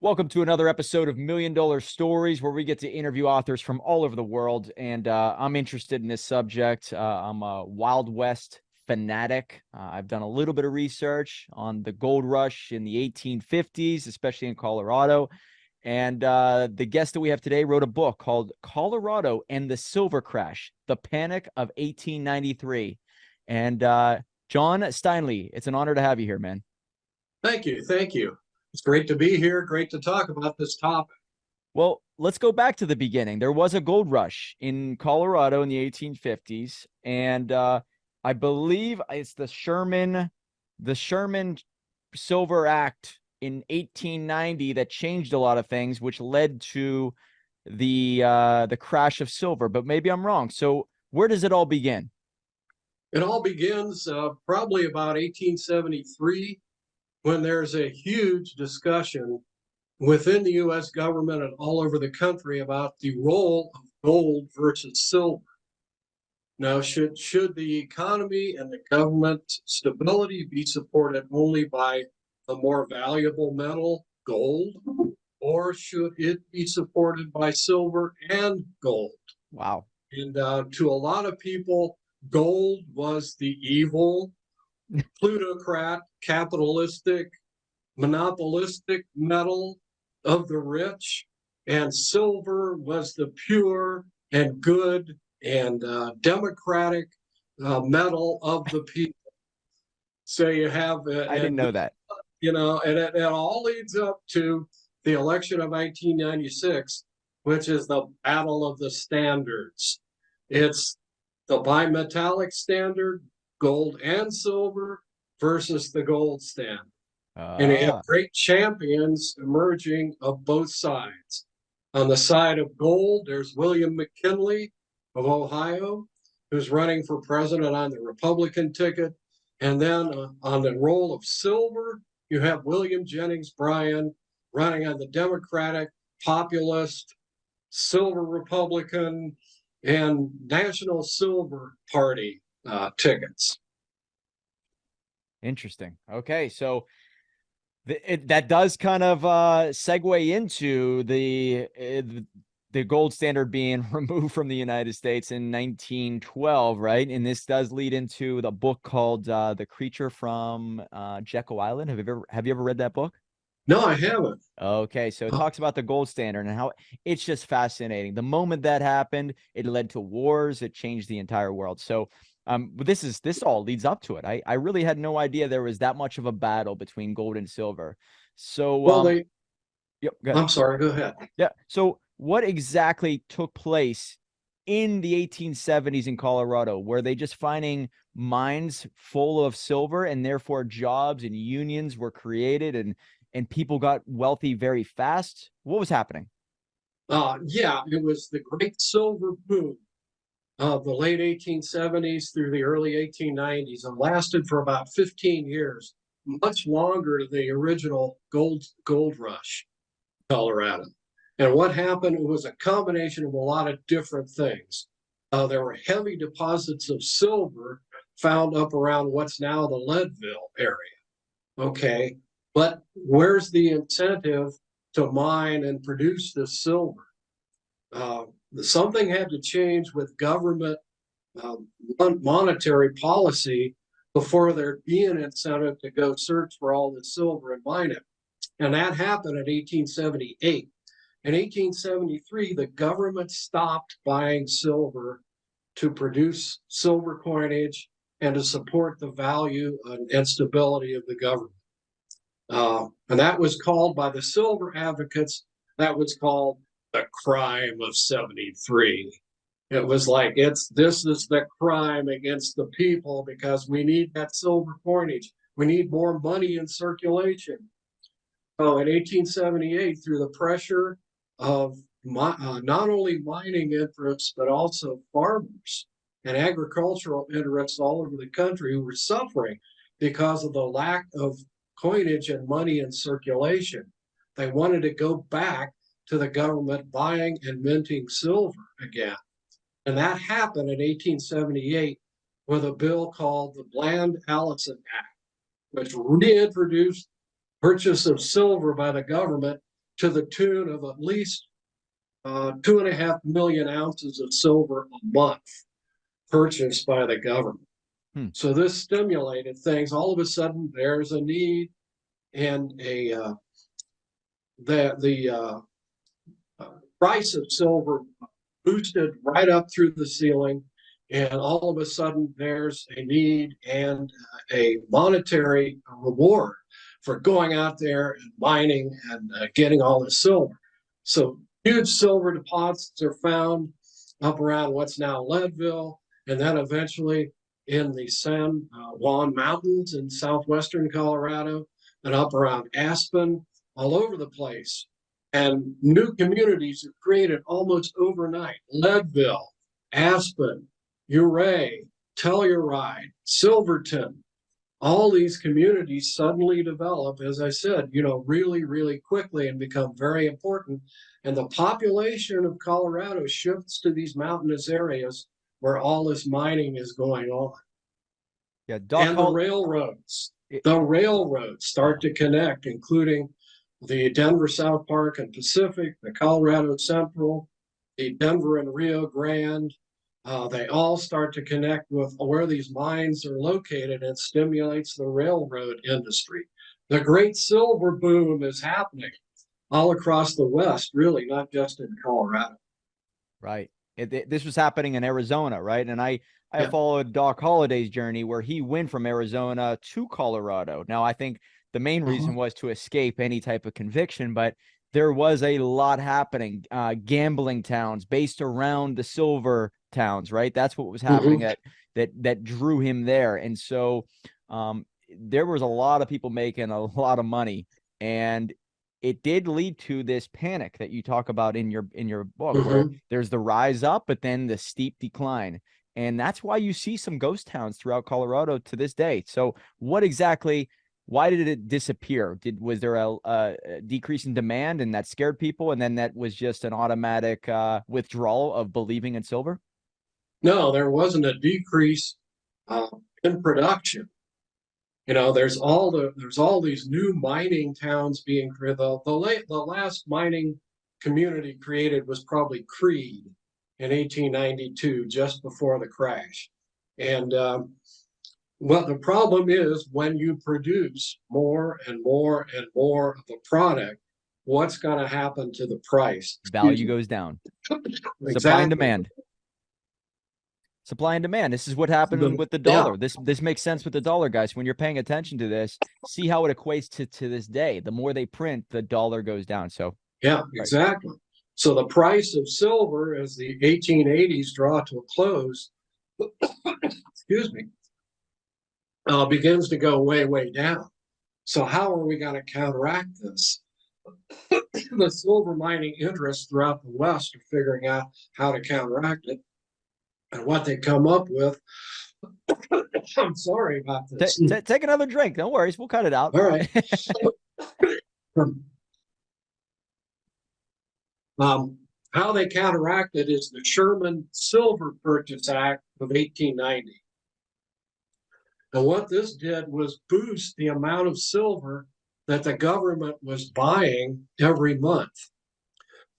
Welcome to another episode of Million Dollar Stories, where we get to interview authors from all over the world. And I'm interested in this subject. I'm a Wild West fanatic. I've done a little bit of research on the gold rush in the 1850s, especially in Colorado. And the guest that we have today wrote a book called Colorado and the Silver Crash, The Panic of 1893. And John Steinle, it's an honor to have you here, man. Thank you. Thank you. It's great to be here. Great to talk about this topic. Well, let's go back to the beginning. There was a gold rush in Colorado in the 1850s, and I believe it's the Sherman Silver Act in 1890 that changed a lot of things, which led to the crash of silver. But maybe I'm wrong. So where does it all begin? It all begins probably about 1873, when there's a huge discussion within the U.S. government and all over the country about the role of gold versus silver. Now, should the economy and the government stability be supported only by the more valuable metal, gold, or should it be supported by silver and gold? Wow. And to a lot of people, gold was the evil, plutocrat, capitalistic, monopolistic metal of the rich, and silver was the pure and good and democratic metal of the people. So you have, I didn't know that. And it all leads up to the election of 1996, which is the battle of the standards. It's the bimetallic standard, gold and silver, versus the gold standard. And you have great champions emerging of both sides. On the side of gold, there's William McKinley of Ohio, who's running for president on the Republican ticket. And then on the role of silver, you have William Jennings Bryan running on the Democratic, populist, silver Republican, and National Silver Party tickets. Interesting. Okay, so that does kind of segue into the gold standard being removed from the United States in 1912, right? And this does lead into the book called "The Creature from Jekyll Island." Have you ever read that book? No, I haven't. Okay, so it talks about the gold standard and how it's just fascinating. The moment that happened, it led to wars. It changed the entire world. So this all leads up to it. I really had no idea there was that much of a battle between gold and silver. So Well, yep, I'm sorry, go ahead. Yeah. So what exactly took place in the 1870s in Colorado? Were they just finding mines full of silver and therefore jobs and unions were created and people got wealthy very fast? What was happening? Yeah, it was the great silver boom of the late 1870s through the early 1890s and lasted for about 15 years, much longer than the original gold rush, Colorado. And what happened, it was a combination of a lot of different things. There were heavy deposits of silver found up around what's now the Leadville area. Okay, but where's the incentive to mine and produce this silver? Something had to change with government monetary policy before there'd be an incentive to go search for all the silver and mine it. And that happened in 1878. In 1873, the government stopped buying silver to produce silver coinage and to support the value and stability of the government. And that was called by the silver advocates, that was called the crime of 73. It was like, this is the crime against the people because we need that silver coinage. We need more money in circulation. So in 1878, through the pressure of not only mining interests, but also farmers and agricultural interests all over the country who were suffering because of the lack of coinage and money in circulation. They wanted to go back to the government buying and minting silver again. And that happened in 1878 with a bill called the Bland-Allison Act, which reintroduced purchase of silver by the government to the tune of at least 2.5 million ounces of silver a month purchased by the government. So this stimulated things. All of a sudden, there's a need, and the price of silver boosted right up through the ceiling, and all of a sudden, there's a need and a monetary reward for going out there and mining and getting all the silver. So huge silver deposits are found up around what's now Leadville, and then eventually in the San Juan Mountains in southwestern Colorado, and up around Aspen, all over the place. And new communities are created almost overnight. Leadville, Aspen, Ouray, Telluride, Silverton, all these communities suddenly develop, as I said, really, really quickly and become very important. And the population of Colorado shifts to these mountainous areas where all this mining is going on. Yeah, and the railroads start to connect, including the Denver South Park and Pacific, the Colorado Central, the Denver and Rio Grande. They all start to connect with where these mines are located, and stimulates the railroad industry. The great silver boom is happening all across the West, really, not just in Colorado. Right. This was happening in Arizona, right? And I followed Doc Holliday's journey where he went from Arizona to Colorado. Now, I think the main reason was to escape any type of conviction, but there was a lot happening. Gambling towns based around the silver towns, right? That's what was happening that drew him there. And so there was a lot of people making a lot of money, and it did lead to this panic that you talk about in your book, where there's the rise up, but then the steep decline. And that's why you see some ghost towns throughout Colorado to this day. So why did it disappear? Was there a decrease in demand and that scared people, and then that was just an automatic withdrawal of believing in silver? No, there wasn't a decrease in production. There's all these new mining towns being created. The last mining community created was probably Creed in 1892, just before the crash. And what the problem is, when you produce more and more and more of a product, what's going to happen to the price? Value goes down. Exactly. Supply and demand. Supply and demand. This is what happened with the dollar. Yeah. This makes sense with the dollar, guys. When you're paying attention to this, see how it equates to this day. The more they print, the dollar goes down. So yeah, exactly. Right. So the price of silver, as the 1880s draw to a close, excuse me, begins to go way, way down. So how are we going to counteract this? The silver mining interests throughout the West are figuring out how to counteract it. And what they come up with, I'm sorry about this. Take another drink. No worries. We'll cut it out. All right. How they counteract it is the Sherman Silver Purchase Act of 1890. And what this did was boost the amount of silver that the government was buying every month.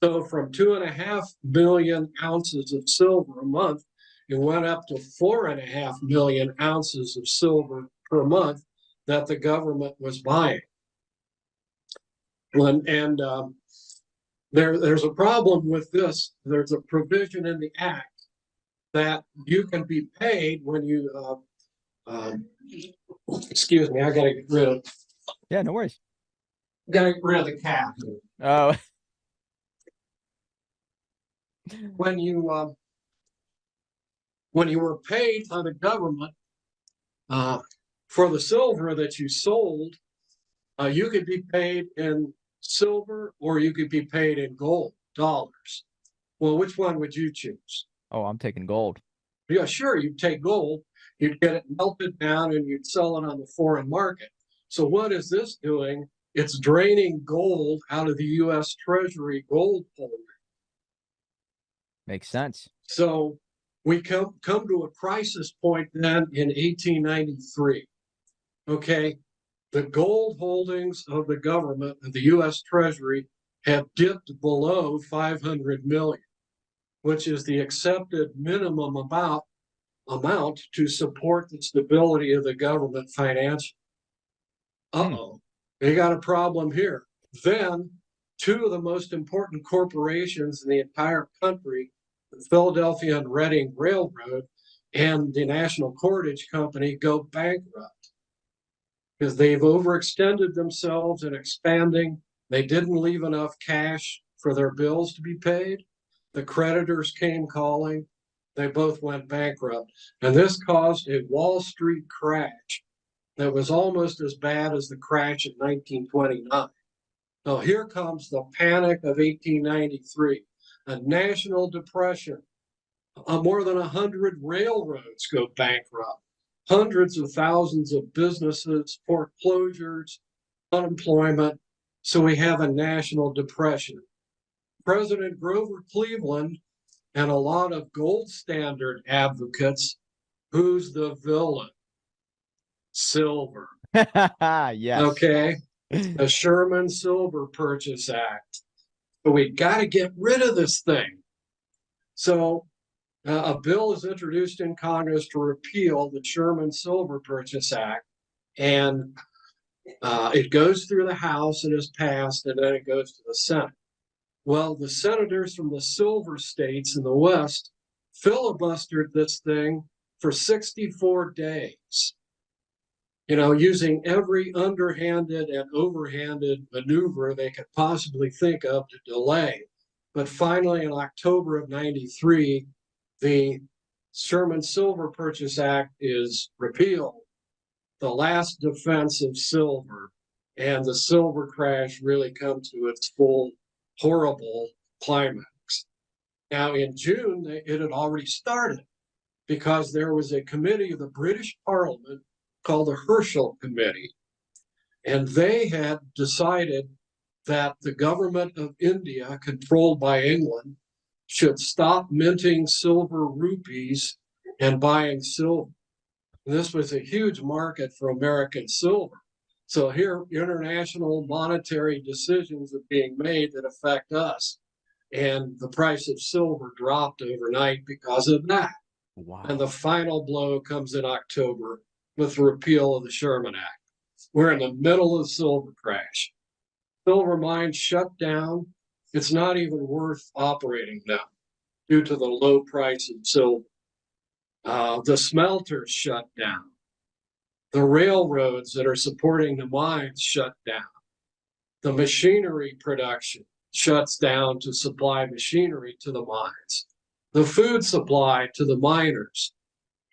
So from 2.5 million ounces of silver a month, it went up to 4.5 million ounces of silver per month that the government was buying. And there's a problem with this. There's a provision in the act that you can be paid when you, excuse me, I got to get rid of. Yeah, no worries. Got to get rid of the cat. Oh. When you were paid by the government for the silver that you sold, you could be paid in silver or you could be paid in gold, dollars. Well, which one would you choose? Oh, I'm taking gold. Yeah, sure, you'd take gold, you'd get it melted down, and you'd sell it on the foreign market. So what is this doing? It's draining gold out of the U.S. Treasury gold holder. Makes sense. So we come to a crisis point then in 1893. Okay, the gold holdings of the government, of the U.S. Treasury, had dipped below 500 million, which is the accepted minimum amount to support the stability of the government financially. Uh-oh, they got a problem here. Then two of the most important corporations in the entire country, the Philadelphia and Reading Railroad and the National Cordage Company, go bankrupt because they've overextended themselves in expanding. They didn't leave enough cash for their bills to be paid. The creditors came calling. They both went bankrupt. And this caused a Wall Street crash that was almost as bad as the crash in 1929. So here comes the panic of 1893, a national depression. More than 100 railroads go bankrupt. Hundreds of thousands of businesses, foreclosures, unemployment. So we have a national depression. President Grover Cleveland and a lot of gold standard advocates, who's the villain? Silver. Yes. Okay. The Sherman Silver Purchase Act. But we got to get rid of this thing. So a bill is introduced in Congress to repeal the Sherman Silver Purchase Act, and it goes through the House and is passed, and then it goes to the Senate. Well, the senators from the silver states in the West filibustered this thing for 64 days, using every underhanded and overhanded maneuver they could possibly think of to delay. But finally, in October of 93, the Sherman Silver Purchase Act is repealed, the last defense of silver, and the silver crash really comes to its full horrible climax. Now, in June, it had already started because there was a committee of the British Parliament called the Herschel Committee, and they had decided that the government of India, controlled by England, should stop minting silver rupees and buying silver. And this was a huge market for American silver. So here, international monetary decisions are being made that affect us. And the price of silver dropped overnight because of that. Wow. And the final blow comes in October with the repeal of the Sherman Act. We're in the middle of the silver crash. Silver mines shut down. It's not even worth operating now due to the low price of silver. The smelters shut down. The railroads that are supporting the mines shut down. The machinery production shuts down to supply machinery to the mines. The food supply to the miners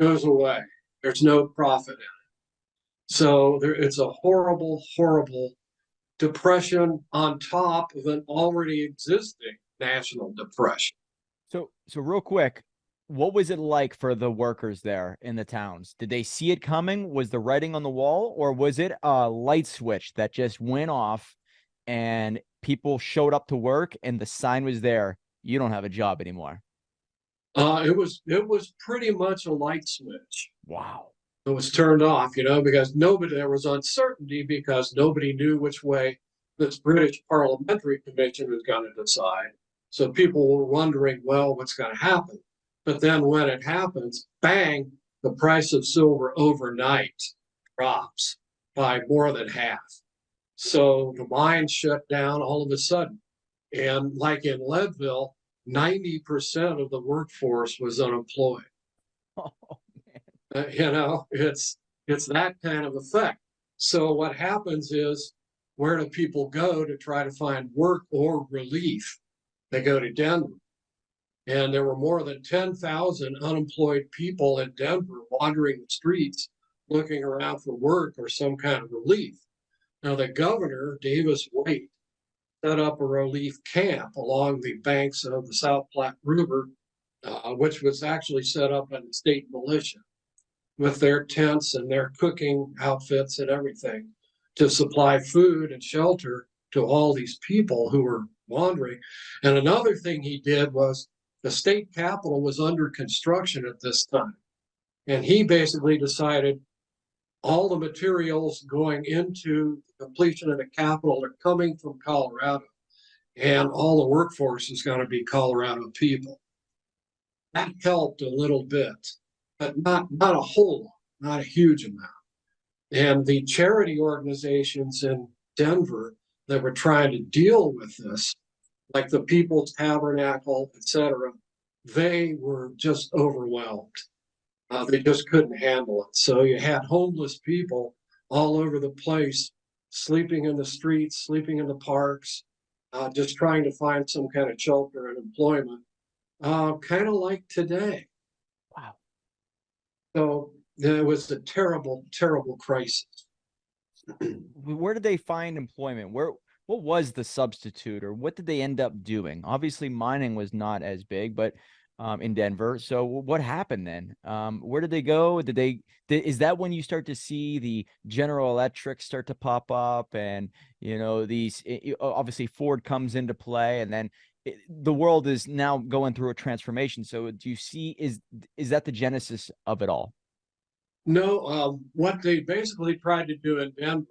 goes away. There's no profit in it. So it's a horrible, horrible depression on top of an already existing national depression. So real quick, what was it like for the workers there in the towns? Did they see it coming? Was the writing on the wall, or was it a light switch that just went off and people showed up to work and the sign was there, you don't have a job anymore? It was pretty much a light switch. Wow. It was turned off, because there was uncertainty because nobody knew which way this British Parliamentary Commission was going to decide. So people were wondering, well, what's going to happen? But then when it happens, bang, the price of silver overnight drops by more than half. So the mines shut down all of a sudden. And like in Leadville, 90% of the workforce was unemployed. Oh, man. It's that kind of effect. So what happens is, where do people go to try to find work or relief? They go to Denver. And there were more than 10,000 unemployed people in Denver wandering the streets, looking around for work or some kind of relief. Now, the governor, Davis Wade, set up a relief camp along the banks of the South Platte River, which was actually set up by the state militia with their tents and their cooking outfits and everything to supply food and shelter to all these people who were wandering. And another thing he did was, the state capitol was under construction at this time. And he basically decided all the materials going into the completion of the capitol are coming from Colorado. and all the workforce is going to be Colorado people. That helped a little bit, but not a whole lot, not a huge amount. And the charity organizations in Denver that were trying to deal with this, like the People's Tabernacle, etc., they were just overwhelmed. They just couldn't handle it. So you had homeless people all over the place, sleeping in the streets, sleeping in the parks, just trying to find some kind of shelter and employment, kind of like today. Wow. So it was a terrible, terrible crisis. Where did they find employment? What was the substitute, or what did they end up doing? Obviously, mining was not as big, but in Denver. So what happened then? Where did they go? Is that when you start to see the General Electric start to pop up, and these obviously Ford comes into play, and then the world is now going through a transformation. So do you see, is that the genesis of it all? No, what they basically tried to do in Denver,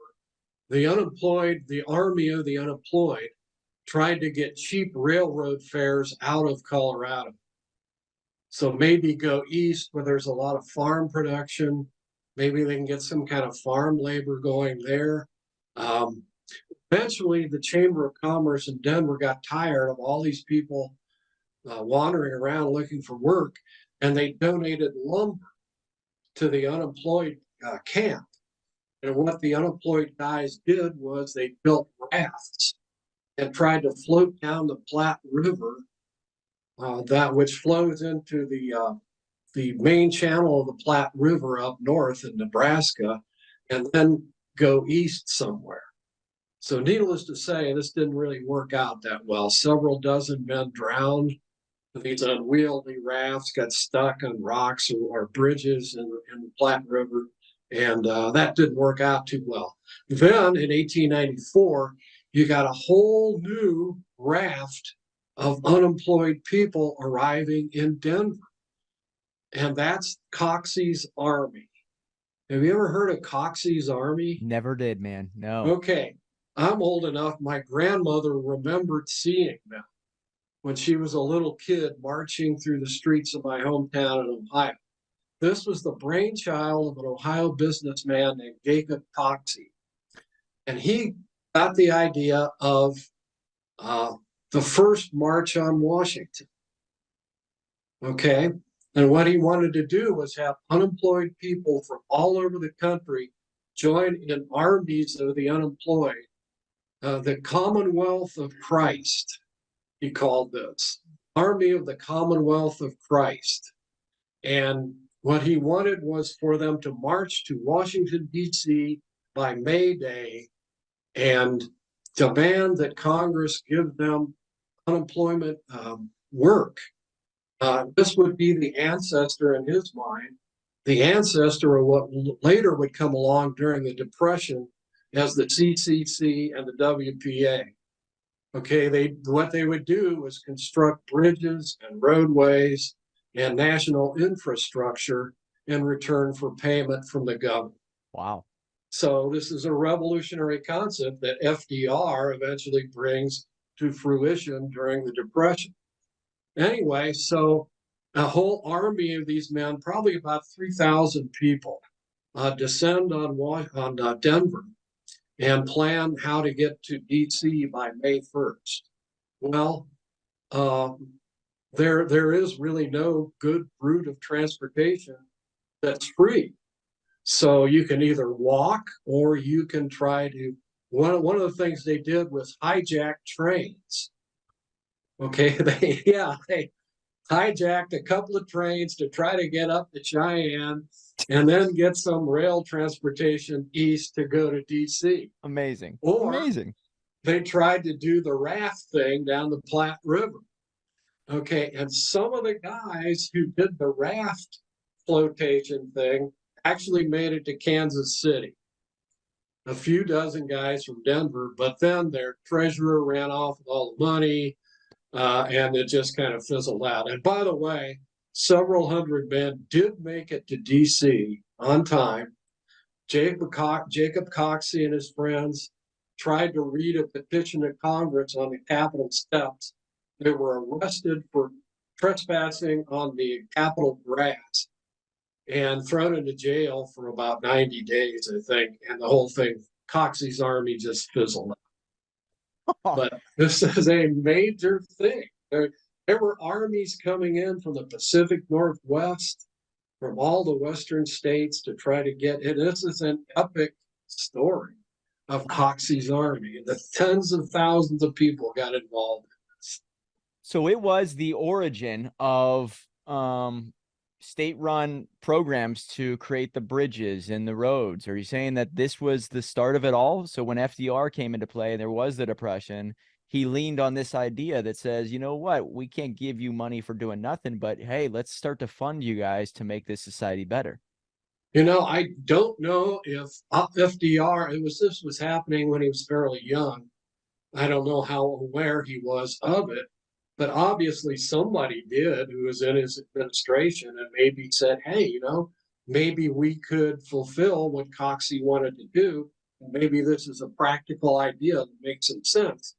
the unemployed, the army of the unemployed, tried to get cheap railroad fares out of Colorado. So maybe go east where there's a lot of farm production. Maybe they can get some kind of farm labor going there. Um, Eventually, the Chamber of Commerce in Denver got tired of all these people wandering around looking for work, and they donated lumber to the unemployed camp. And what the unemployed guys did was they built rafts and tried to float down the Platte River, that which flows into the main channel of the Platte River up north in Nebraska, and then go east somewhere. So needless to say, this didn't really work out that well. Several dozen men drowned. These unwieldy rafts got stuck on rocks or bridges in the Platte River, and that didn't work out too well. Then in 1894, you got a whole new raft of unemployed people arriving in Denver, and that's Coxey's Army. Have you ever heard of Coxey's Army? Never did, man. No. Okay, I'm old enough. My grandmother remembered seeing them when she was a little kid marching through the streets of my hometown in Ohio. This was the brainchild of an Ohio businessman named Jacob Coxey. And he got the idea of the first March on Washington. Okay. And what he wanted to do was have unemployed people from all over the country join in armies of the unemployed, the Commonwealth of Christ, he called this, Army of the Commonwealth of Christ. And what he wanted was for them to march to Washington, D.C. by May Day and demand that Congress give them unemployment work. This would be the ancestor in his mind, the ancestor of what later would come along during the Depression as the CCC and the WPA. Okay, what they would do was construct bridges and roadways and national infrastructure in return for payment from the government. Wow. So this is a revolutionary concept that FDR eventually brings to fruition during the Depression. Anyway, so a whole army of these men, probably about 3,000 people, descend on Denver and plan how to get to DC by May 1st. Well, there is really no good route of transportation that's free. So you can either walk or you can try to. One of the things they did was hijack trains. Okay, they hijacked a couple of trains to try to get up to Cheyenne and then get some rail transportation east to go to DC. Amazing. Or Amazing. they tried to do the raft thing down the Platte River. Okay, and some of the guys who did the raft flotation thing actually made it to Kansas City. A few dozen guys from Denver, but then their treasurer ran off with all the money, and it just kind of fizzled out. And by the way, several hundred men did make it to DC on time. Jacob Coxey and his friends, tried to read a petition to Congress on the Capitol steps. They were arrested for trespassing on the Capitol grass and thrown into jail for about 90 days, I think. And the whole thing, Coxey's army just fizzled out. But this is a major thing. There were armies coming in from the Pacific Northwest, from all the Western states to try to get it. This is an epic story of Coxey's army. The tens of thousands of people got involved in this. So it was the origin of state-run programs to create the bridges and the roads. Are you saying that this was the start of it all? So when FDR came into play and there was the Depression, he leaned on this idea that says, you know what, we can't give you money for doing nothing, but hey, let's start to fund you guys to make this society better. You know, I don't know if FDR, this was happening when he was fairly young. I don't know how aware he was of it, but obviously somebody did who was in his administration and maybe said, hey, you know, maybe we could fulfill what Coxey wanted to do. And maybe this is a practical idea that makes some sense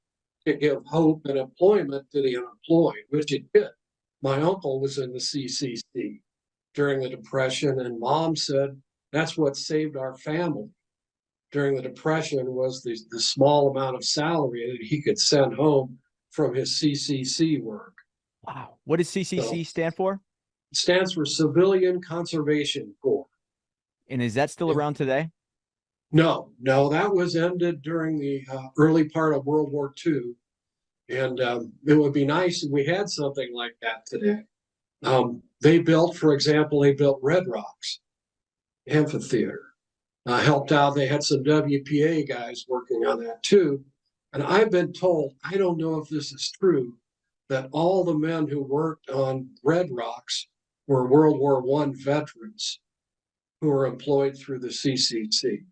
to give hope and employment to the unemployed, which it did. My uncle was in the CCC during the Depression, and Mom said that's what saved our family during the Depression was the small amount of salary that he could send home from his CCC work. Wow. What does CCC stand for? It stands for Civilian Conservation Corps. And is that still around today? No, that was ended during the early part of World War II. And it would be nice if we had something like that today. They built, for example, Red Rocks Amphitheater. Helped out. They had some WPA guys working on that too. And I've been told, I don't know if this is true, that all the men who worked on Red Rocks were World War I veterans who were employed through the CCC.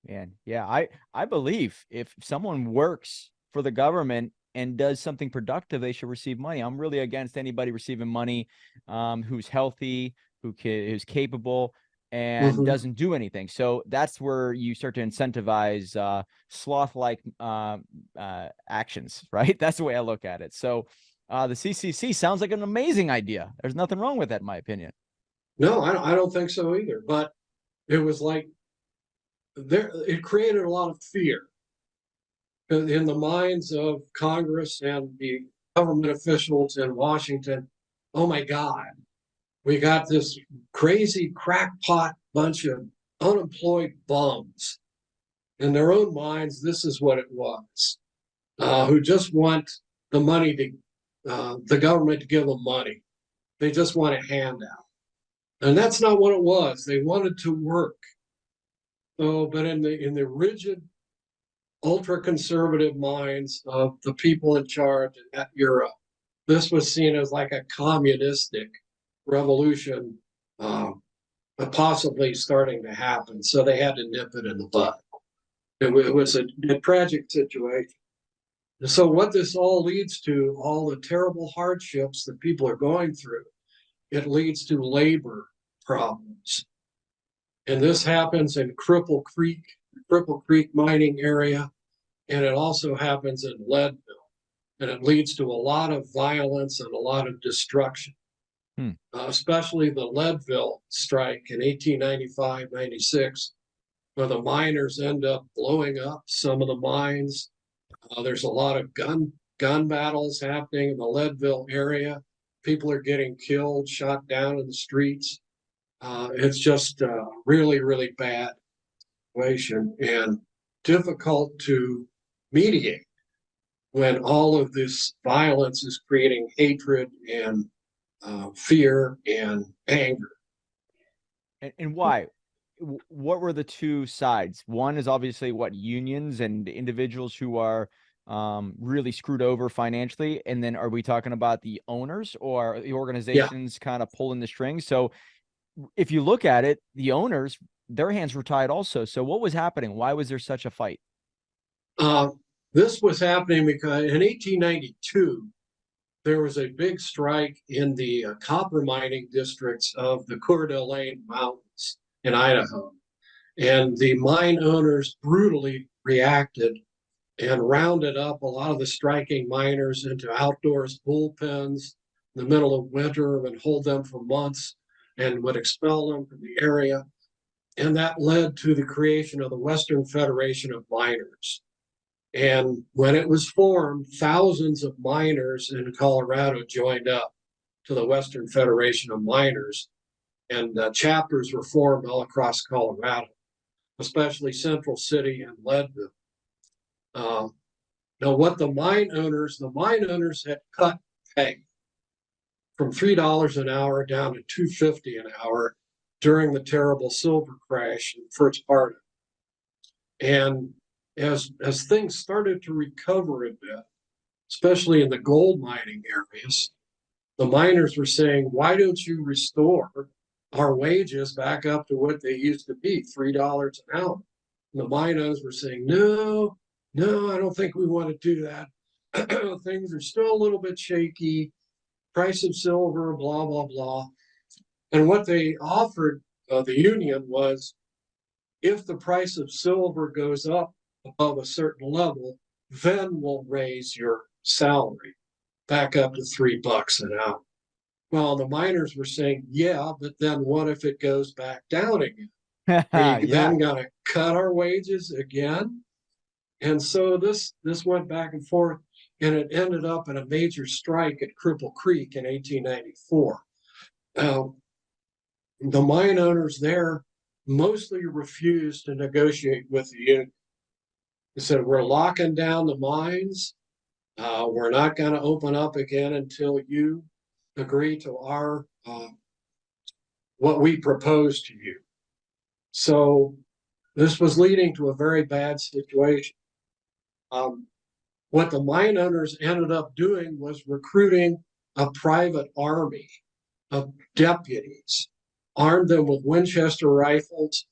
Man, yeah, I believe if someone works for the government and does something productive, they should receive money. I'm really against anybody receiving money who's healthy, who's capable, and doesn't do anything. So that's where you start to incentivize sloth-like actions, right? That's the way I look at it. So the CCC sounds like an amazing idea. There's nothing wrong with that, in my opinion. No, I don't think so either. But it was like it created a lot of fear in the minds of Congress and the government officials in Washington. Oh my God, we got this crazy crackpot bunch of unemployed bums. In their own minds, this is what it was, who just want the money the government to give them money. They just want a handout. And that's not what it was. They wanted to work. So, but in the rigid, ultra-conservative minds of the people in charge in that era, this was seen as like a communistic revolution, possibly starting to happen. So they had to nip it in the bud. It was a tragic situation. So what this all leads to, all the terrible hardships that people are going through, it leads to labor problems. And this happens in Cripple Creek mining area, and it also happens in Leadville. And it leads to a lot of violence and a lot of destruction, especially the Leadville strike in 1895-96, where the miners end up blowing up some of the mines. There's a lot of gun battles happening in the Leadville area. People are getting killed, shot down in the streets. It's just a really, really bad situation and difficult to mediate when all of this violence is creating hatred and fear and anger. And why? What were the two sides? One is obviously what unions and individuals who are really screwed over financially. And then are we talking about the owners or the organizations kind of pulling the strings? So if you look at it, the owners, their hands were tied also. So what was happening? Why was there such a fight? This was happening because in 1892, there was a big strike in the copper mining districts of the Coeur d'Alene Mountains in Idaho. And the mine owners brutally reacted and rounded up a lot of the striking miners into outdoors bullpens in the middle of winter and hold them for months and would expel them from the area. And that led to the creation of the Western Federation of Miners. And when it was formed, thousands of miners in Colorado joined up to the Western Federation of Miners, and chapters were formed all across Colorado, especially Central City and Leadville. Now, what the mine owners had cut pay from $3 an hour down to $2.50 an hour during the terrible silver crash in the first part. And as things started to recover a bit, especially in the gold mining areas, the miners were saying, why don't you restore our wages back up to what they used to be, $3 an hour? And the mine owners were saying, no, I don't think we want to do that. Things are still a little bit shaky. Price of silver, blah, blah, blah. And what they offered the union was, if the price of silver goes up above a certain level, then we'll raise your salary back up to $3 an hour. Well, the miners were saying, yeah, but then what if it goes back down again? Are you then going to cut our wages again? And so this went back and forth, and it ended up in a major strike at Cripple Creek in 1894. The mine owners there mostly refused to negotiate with the union. They said, we're locking down the mines. We're not going to open up again until you agree to our what we propose to you. So this was leading to a very bad situation. What the mine owners ended up doing was recruiting a private army of deputies, armed them with Winchester rifles,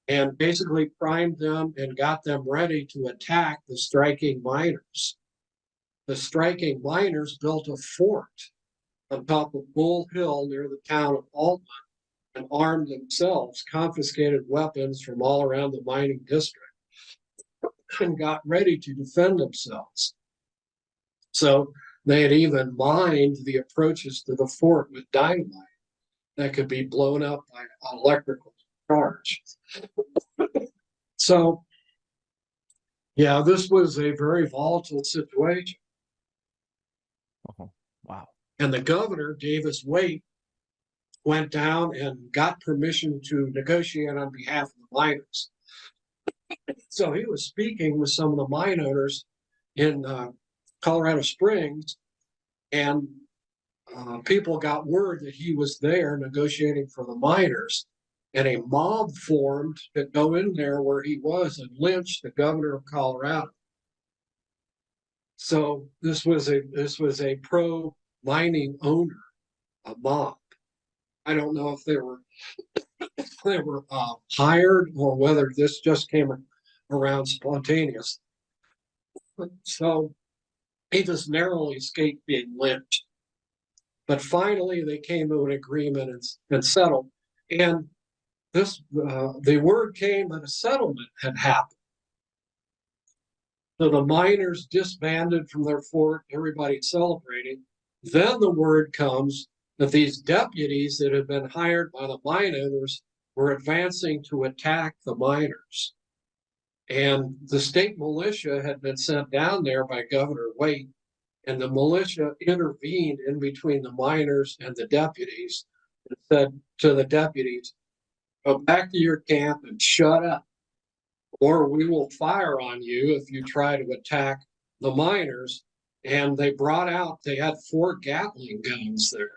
and basically primed them and got them ready to attack the striking miners. The striking miners built a fort on top of Bull Hill near the town of Altman and armed themselves, confiscated weapons from all around the mining district, and got ready to defend themselves. So they had even mined the approaches to the fort with dynamite that could be blown up by electrical charge. So, yeah, this was a very volatile situation. Oh, wow. And the governor, Davis Wade, went down and got permission to negotiate on behalf of the miners. So he was speaking with some of the mine owners in Colorado Springs, and people got word that he was there negotiating for the miners, and a mob formed to go in there where he was and lynch the governor of Colorado. So this was a pro mining owner, a mob. I don't know if they were hired or whether this just came around spontaneous. So he just narrowly escaped being lynched. But finally, they came to an agreement and settled. And this, the word came that a settlement had happened. So the miners disbanded from their fort, everybody celebrating. Then the word comes that these deputies that had been hired by the mine owners were advancing to attack the miners. And the state militia had been sent down there by Governor Waite, and the militia intervened in between the miners and the deputies and said to the deputies, go back to your camp and shut up, or we will fire on you if you try to attack the miners. And they had 4 Gatling guns there.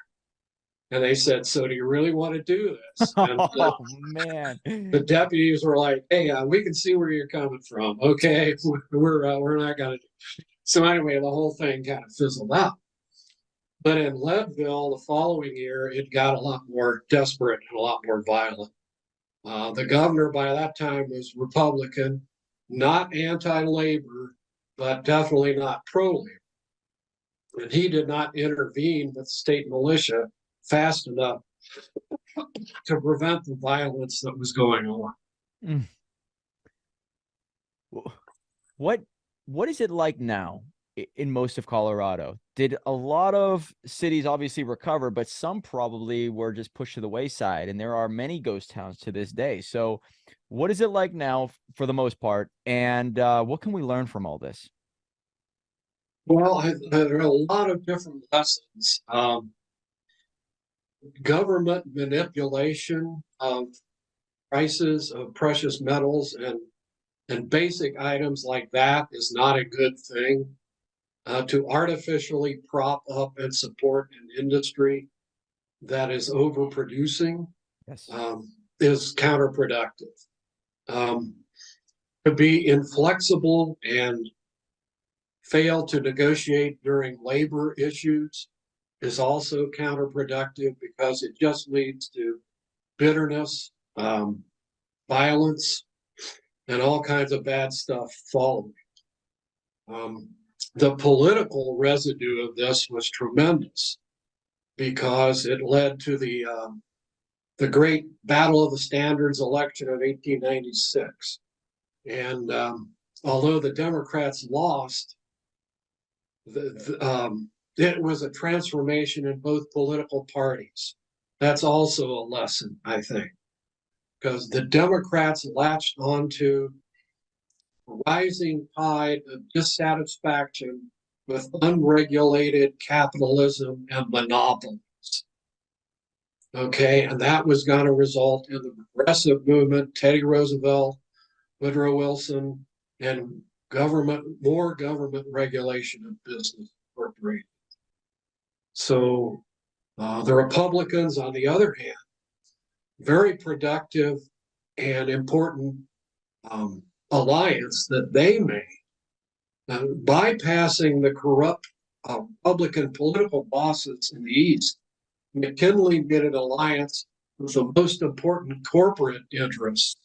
And they said, so do you really want to do this? And, man. The deputies were like, hey, we can see where you're coming from. Okay, we're not going to. So anyway, the whole thing kind of fizzled out. But in Leadville, the following year, it got a lot more desperate and a lot more violent. The governor by that time was Republican, not anti-labor, but definitely not pro-labor. And he did not intervene with state militia fast enough to prevent the violence that was going on. Mm. Wh- What what is it like now in most of Colorado? Did a lot of cities obviously recover, but some probably were just pushed to the wayside, and there are many ghost towns to this day. So, what is it like now for the most part, and what can we learn from all this? Well, there are a lot of different lessons. Government manipulation of prices of precious metals and basic items like that is not a good thing. To artificially prop up and support an industry that is overproducing Yes. is counterproductive. Um, to be inflexible and fail to negotiate during labor issues is also counterproductive because it just leads to bitterness, violence, and all kinds of bad stuff following. Um, the political residue of this was tremendous because it led to the great Battle of the Standards election of 1896. And although the Democrats lost, it was a transformation in both political parties. That's also a lesson, I think, because the Democrats latched onto a rising tide of dissatisfaction with unregulated capitalism and monopolies. Okay, and that was going to result in the progressive movement, Teddy Roosevelt, Woodrow Wilson, and more government regulation of business corporations. So the Republicans, on the other hand, very productive and important um, alliance that they made, bypassing the corrupt Republican political bosses in the East. McKinley did an alliance with the most important corporate interests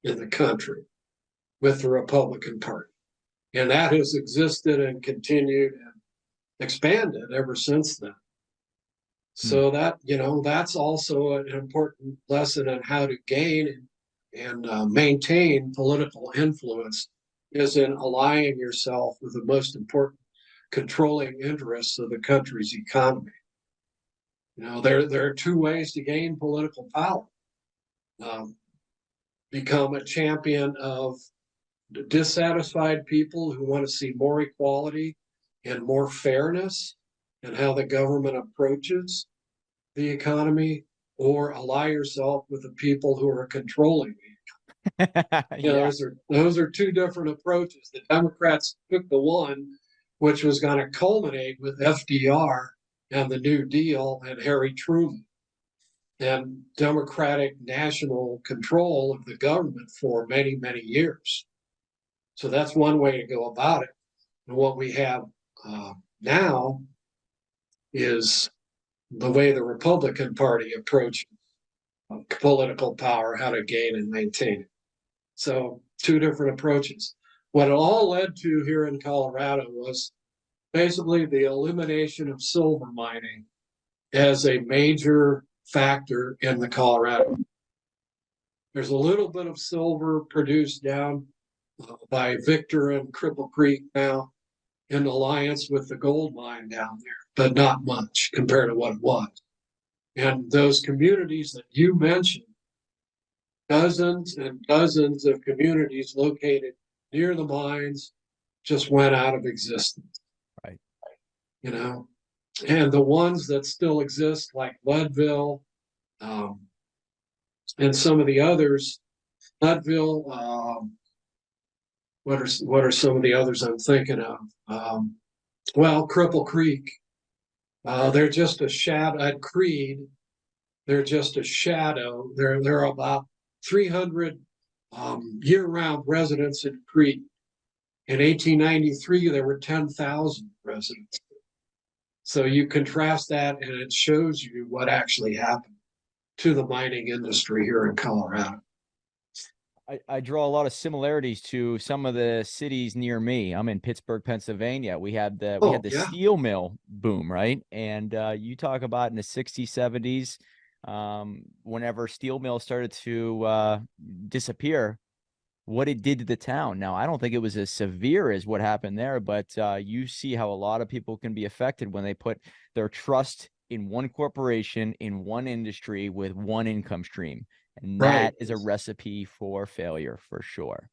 in the country with the Republican Party. And that has existed and continued and expanded ever since then. Hmm. So that, that's also an important lesson on how to gain and maintain political influence is in aligning yourself with the most important controlling interests of the country's economy. There are two ways to gain political power. Um, become a champion of dissatisfied people who want to see more equality and more fairness in how the government approaches the economy, or ally yourself with the people who are controlling it. Yeah. Those are two different approaches. The Democrats took the one, which was going to culminate with FDR and the New Deal and Harry Truman and democratic national control of the government for many, many years. So that's one way to go about it. And what we have now is the way the Republican Party approaches political power, how to gain and maintain it. So, two different approaches. What it all led to here in Colorado was basically the elimination of silver mining as a major factor in the Colorado. There's a little bit of silver produced down by Victor and Cripple Creek now in alliance with the gold mine down there, but not much compared to what it was. And those communities that you mentioned, dozens and dozens of communities located near the mines, just went out of existence, Right. you know. And the ones that still exist, like Leadville, um, and some of the others, Leadville, what are some of the others I'm thinking of? Well, Cripple Creek, they're just a shadow. At Creed, they're just a shadow. There are about 300 year-round residents in Creed. In 1893, there were 10,000 residents. So you contrast that, and it shows you what actually happened to the mining industry here in Colorado. I draw a lot of similarities to some of the cities near me. I'm in Pittsburgh, Pennsylvania. We had Oh, the yeah. steel mill boom, right? And you talk about in the 60s, 70s, whenever steel mills started to disappear, what it did to the town. Now, I don't think it was as severe as what happened there, but you see how a lot of people can be affected when they put their trust in one corporation, in one industry with one income stream. And Right. that is a recipe for failure for sure.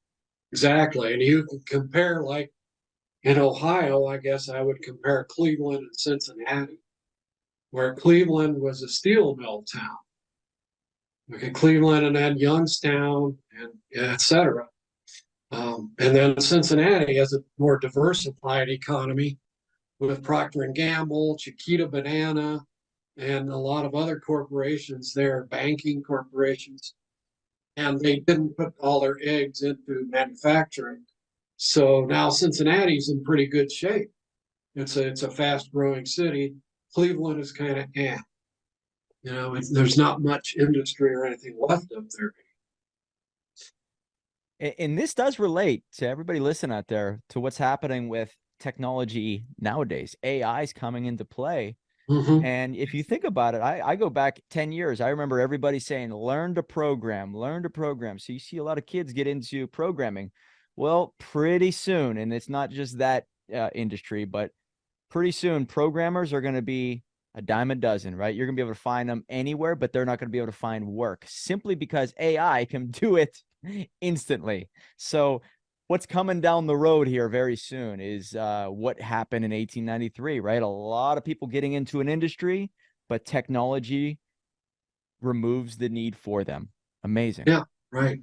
Exactly. And you can compare, like in Ohio, I guess I would compare Cleveland and Cincinnati, where Cleveland was a steel mill town. Okay, Cleveland and then Youngstown and et cetera. And then Cincinnati has a more diversified economy with Procter and Gamble, Chiquita Banana, and a lot of other corporations there, banking corporations. And they didn't put all their eggs into manufacturing. So now Cincinnati's in pretty good shape. It's a fast growing city. Cleveland is kind of there's not much industry or anything left up there. And this does relate to everybody listening out there to what's happening with technology nowadays. AI is coming into play. Mm-hmm. And if you think about it, I go back 10 years. I remember everybody saying, learn to program, learn to program. So you see a lot of kids get into programming. Well, pretty soon, and it's not just that industry, but pretty soon programmers are going to be a dime a dozen, right? You're going to be able to find them anywhere, but they're not going to be able to find work simply because AI can do it instantly. So what's coming down the road here very soon is what happened in 1893, right? A lot of people getting into an industry, but technology removes the need for them. Amazing. Yeah, right.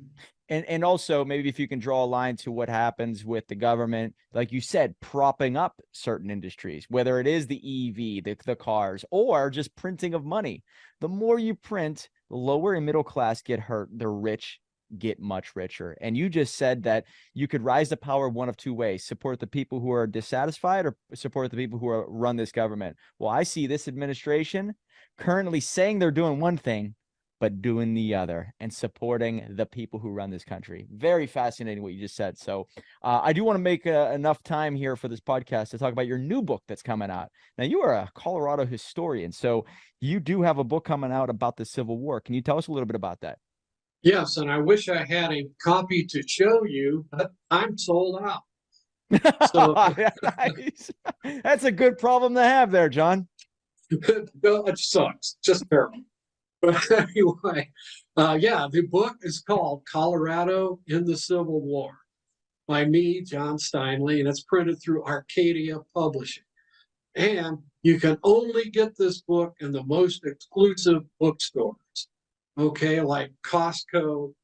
And also maybe if you can draw a line to what happens with the government, like you said, propping up certain industries, whether it is the EV, the cars, or just printing of money. The more you print, the lower and middle class get hurt, the rich get much richer. And you just said that you could rise to power one of two ways: support the people who are dissatisfied or support the people who run this government. Well, I see this administration currently saying they're doing one thing but doing the other and supporting the people who run this country. Very fascinating what you just said. So I do want to make enough time here for this podcast to talk about your new book that's coming out. Now, you are a Colorado historian, so you do have a book coming out about the Civil War. Can you tell us a little bit about that? Yes, and I wish I had a copy to show you, but I'm sold out. So Nice. That's a good problem to have there, John. it sucks, just terrible. But anyway, yeah, the book is called Colorado in the Civil War by me, John Steinle, and it's printed through Arcadia Publishing. And you can only get this book in the most exclusive bookstores, okay, like Costco,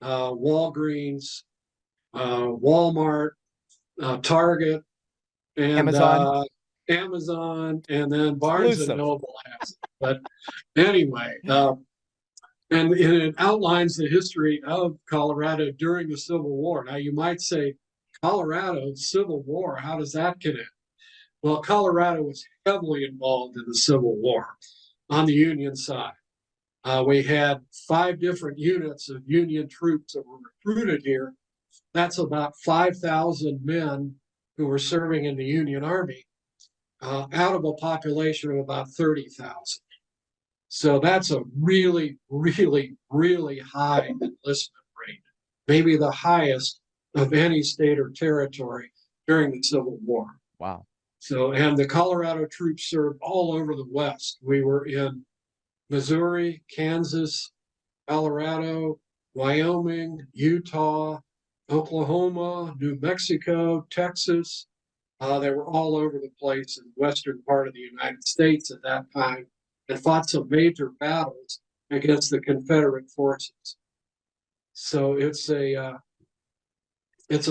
Walgreens, Walmart, Target, and Amazon. Amazon, and then Barnes and Exclusive. Noble has it. But anyway, and it outlines the history of Colorado during the Civil War. Now, you might say, Colorado, Civil War, how does that connect? Well, Colorado was heavily involved in the Civil War on the Union side. We had 5 different units of Union troops that were recruited here. That's about 5,000 men who were serving in the Union Army out of a population of about 30,000. So that's a really, really, really high enlistment rate, maybe the highest of any state or territory during the Civil War. Wow. So, and the Colorado troops served all over the West. We were in Missouri, Kansas, Colorado, Wyoming, Utah, Oklahoma, New Mexico, Texas. They were all over the place in the western part of the United States at that time and fought some major battles against the Confederate forces. So it's a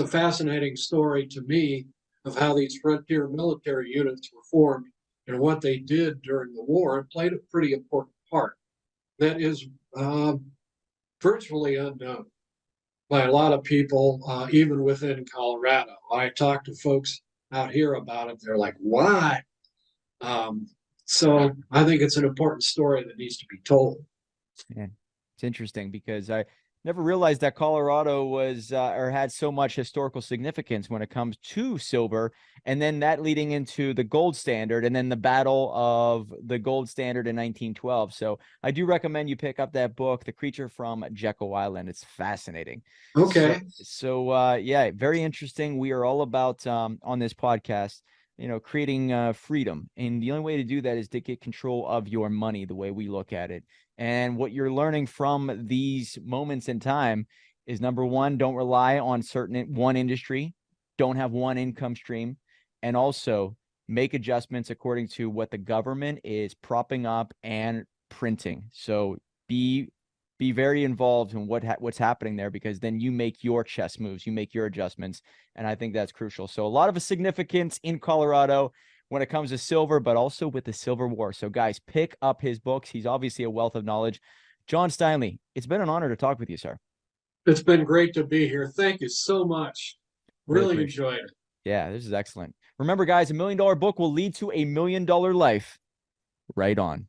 fascinating story to me of how these frontier military units were formed and what they did during the war, and played a pretty important part that is virtually unknown by a lot of people, even within Colorado. I talk to folks out here about it. They're like, why? So I think it's an important story that needs to be told. Yeah. It's interesting because Never realized that Colorado was or had so much historical significance when it comes to silver, and then that leading into the gold standard, and then the battle of the gold standard in 1912. So I do recommend you pick up that book, The Creature from Jekyll Island. It's fascinating. So, Okay. yeah, very interesting. We are all about on this podcast, creating freedom, and the only way to do that is to get control of your money, the way we look at it. And what you're learning from these moments in time is, number one, don't rely on one industry, don't have one income stream, and also make adjustments according to what the government is propping up and printing. So be very involved in what's happening there, because then you make your chess moves, you make your adjustments, and I think that's crucial. So a lot of significance in Colorado when it comes to silver, but also with the Silver War. So guys, pick up his books. He's obviously a wealth of knowledge. John Steinle, it's been an honor to talk with you, sir. It's been great to be here. Thank you so much. Really Really appreciate enjoyed it. it. Yeah, this is excellent. Remember, guys, $1 million book will lead to $1 million life. Right on.